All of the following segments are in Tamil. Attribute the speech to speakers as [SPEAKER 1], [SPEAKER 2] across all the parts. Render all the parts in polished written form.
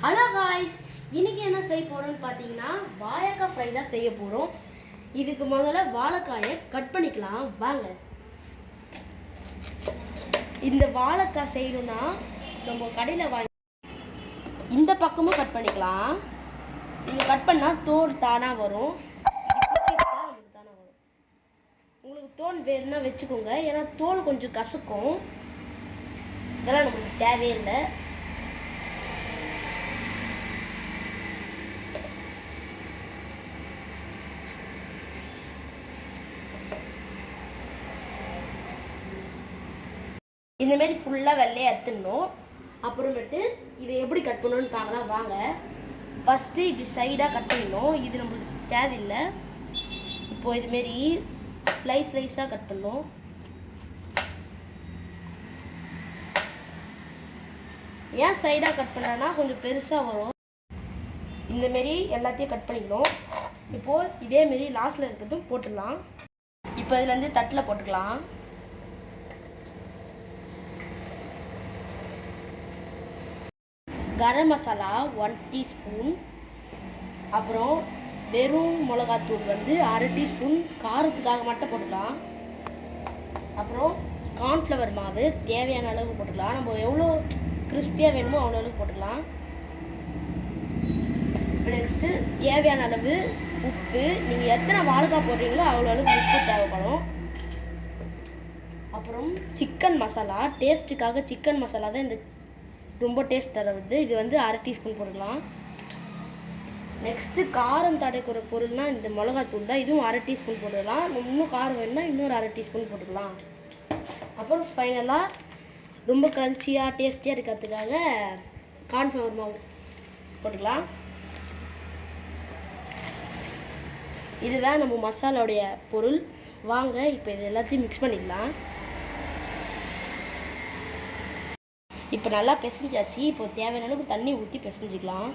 [SPEAKER 1] ஹலோ காய்ஸ், இன்னைக்கு என்ன செய்ய போறோம்னு பார்த்தீங்கன்னா வாழைக்காய் ஃப்ரை தான் செய்ய போகிறோம். இதுக்கு முதல்ல வாழைக்காயை கட் பண்ணிக்கலாம் வாங்க. இந்த வாழைக்காய் செய்யணும்னா நம்ம கடையில் வாங்கி இந்த பக்கமும் கட் பண்ணிக்கலாம். நீங்கள் கட் பண்ணால் தோல் தானாக வரும். உங்களுக்கு தோல் வேணும்னா வச்சுக்கோங்க, ஏன்னா தோல் கொஞ்சம் கசக்கும். இதெல்லாம் நமக்கு தேவையில்லை. இந்தமாரி ஃபுல்லாக வெள்ளையை எடுத்துடணும். அப்புறமேட்டு இதை எப்படி கட் பண்ணணும்னு பார்க்கலாம் வாங்க. ஃபஸ்ட்டு இப்படி சைடாக கட் பண்ணிடணும். இது நம்மளுக்கு தேவையில்லை. இப்போது இதுமாரி ஸ்லைஸாக கட் பண்ணணும். ஏன் சைடாக கட் பண்ணனா கொஞ்சம் பெருசாக வரும். இந்தமாரி எல்லாத்தையும் கட் பண்ணிக்கணும். இப்போது இதேமாரி லாஸ்ட்டில் இருக்கிறதும் போட்டுடலாம். இப்போ இதுலேருந்து தட்டில் போட்டுக்கலாம். கரம் மசாலா 1 டீஸ்பூன், அப்புறம் வெறும் மிளகாத்தூள் வந்து அரை டீஸ்பூன் காரத்துக்காக மட்டும் போட்டுக்கலாம். அப்புறம் கார்ன்ஃப்ளவர் மாவு தேவையான அளவு போட்டுக்கலாம். நம்ம எவ்வளோ கிறிஸ்பியாக வேணுமோ அவ்வளோ அளவு போட்டுக்கலாம். நெக்ஸ்ட்டு தேவையான அளவு உப்பு. நீங்கள் எத்தனை வாழைக்காய் போடுறீங்களோ அவ்வளோ அளவுக்கு உப்பு தேவைப்படும். அப்புறம் சிக்கன் மசாலா, டேஸ்ட்டுக்காக சிக்கன் மசாலா தான் இந்த ரொம்ப டேஸ்ட் தருவது. இது வந்து அரை டீஸ்பூன் போடலாம். நெக்ஸ்ட்டு காரம் தடைக்கிற பொருள்னால் இந்த மிளகாத்தூள் தான். இதுவும் அரை டீஸ்பூன் போட்டுக்கலாம். இன்னும் காரம் வேணும்னா இன்னொரு அரை டீஸ்பூன் போட்டுக்கலாம். அப்புறம் ஃபைனலாக ரொம்ப க்ரன்ச்சியாக டேஸ்டியாக இருக்கிறதுக்காக கார்ன்ஃப்ளவர் மாவு போட்டுக்கலாம். இதுதான் நம்ம மசாலாவுடைய பொருள். வாங்க இப்போ இது எல்லாத்தையும் மிக்ஸ் பண்ணிக்கலாம். இப்போ நல்லா பிசைஞ்சாச்சு. இப்போ தேவையான அளவுக்கு தண்ணி ஊற்றி பிசைஞ்சிக்கலாம்.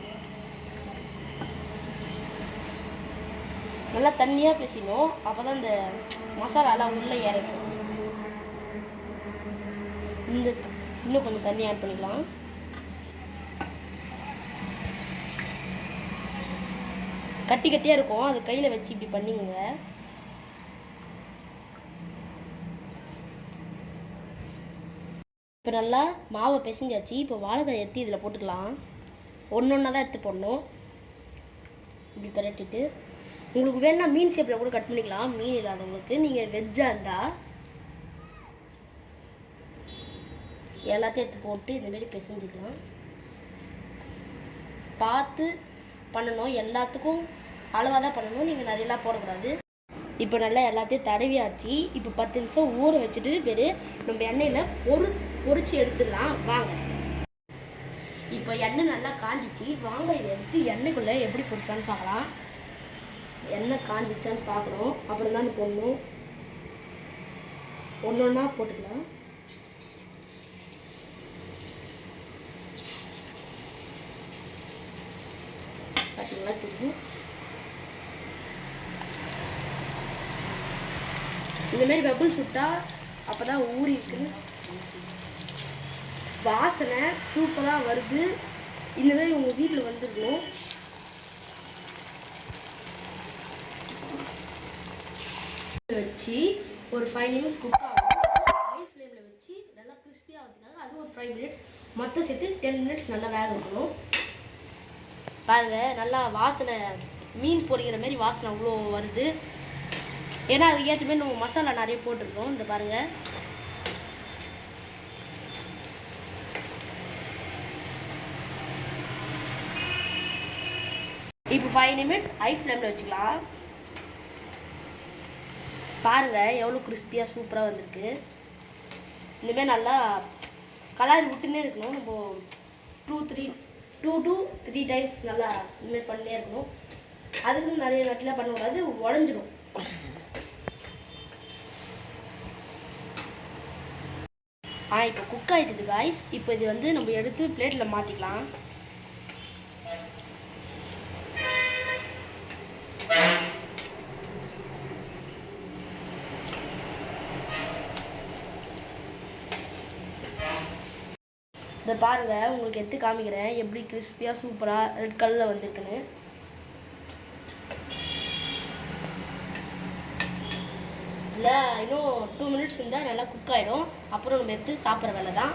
[SPEAKER 1] நல்லா தண்ணியாக பிசையணும், அப்போ தான் இந்த மசாலாலாம் உள்ளே இறக்கும். இன்னும் கொஞ்சம் தண்ணி ஆட் பண்ணிக்கலாம். கட்டி கட்டியாக இருக்கும், அது கையில் வச்சு இப்படி பண்ணிங்க. இப்போ நல்லா மாவை பிசைஞ்சாச்சு. இப்போ வாழைக்காய் எடுத்து இதில் போட்டுக்கலாம். ஒன்று தான் எடுத்து போடணும். இப்படி பரட்டிட்டு உங்களுக்கு வேணுன்னா மீன் ஷேப்பில் கூட கட் பண்ணிக்கலாம். மீன் இல்லாதவங்களுக்கு. நீங்கள் வெஜ்ஜாக இருந்தால் எல்லாத்தையும் எடுத்து போட்டு இந்தமாரி பிசைஞ்சிக்கலாம். பார்த்து பண்ணணும், எல்லாத்துக்கும் அளவாக தான் பண்ணணும். நீங்கள் நிறையலாம் போடக்கூடாது. இப்போ நல்லா எல்லாத்தையும் தடவியாச்சு. இப்போ 10 நிமிஷம் ஊற வச்சுட்டு பேர் நம்ம எண்ணெயில் பொரிச்சு எடுத்துடலாம் வாங்க. இப்போ எண்ணெய் நல்லா காஞ்சிச்சு. வாங்க இதை எடுத்து எண்ணெய்க்குள்ளே எப்படி போட்டுக்கலான்னு பார்க்கலாம். எண்ணெய் காஞ்சிச்சான்னு பார்க்கணும், அப்புறம் தான் போடணும். ஒன்று ஒன்றா போட்டுக்கலாம். பார்த்தீங்களா தெரியும். இந்தமாரி பபுள் சுட்டா அப்போ தான் ஊறி இருக்குன்னு வாசனை சூப்பராக வருது. இந்தமாரி உங்கள் வீட்டில் வந்துடணும். வச்சு ஒரு 5 மினிட்ஸ் குக் ஆகும். ஹை ஃப்ளேமில் வச்சு நல்லா கிறிஸ்பியாக ஆகுதுக்காக அது ஒரு 5 மினிட்ஸ், மொத்தம் சேர்த்து 10 மினிட்ஸ் நல்லா வேக வைக்கணும். பாருங்கள் நல்லா வாசனை, மீன் பொரிக்கிற மாதிரி வாசனை அவ்வளோ வருது. ஏன்னா அதுக்கு ஏற்ற மாதிரி நம்ம மசாலா நிறைய போட்டிருக்கோம். இந்த பாருங்கள். இப்போ 5 மினிட்ஸ் ஹை ஃப்ளேமில் வச்சுக்கலாம். பாருங்கள் எவ்வளோ கிறிஸ்பியாக சூப்பராக வந்திருக்கு. இந்தமாரி நல்லா கலர் விட்டுனே இருக்கணும். நம்ம 2 to 3 டைம்ஸ் நல்லா இந்தமாரி பண்ணினே இருக்கணும். அதுக்கு நிறைய நட்டிலாம் பண்ணக்கூடாது, உடஞ்சிடும். இப்போ குக் ஆகிட்டுது காய்ஸ். இப்போ இது வந்து நம்ம எடுத்து பிளேட்டில் மாற்றிக்கலாம்.
[SPEAKER 2] இதை
[SPEAKER 1] பாருங்கள், உங்களுக்கு எடுத்து காமிக்கிறேன் எப்படி கிறிஸ்பியாக சூப்பராக ரெட் கலரில் வந்திருக்குன்னு. இல்லை இன்னும் 2 மினிட்ஸ் இருந்தால் நல்லா குக் ஆகிடும். அப்புறம் நம்ம எடுத்து சாப்பிட்ற வேலை தான்.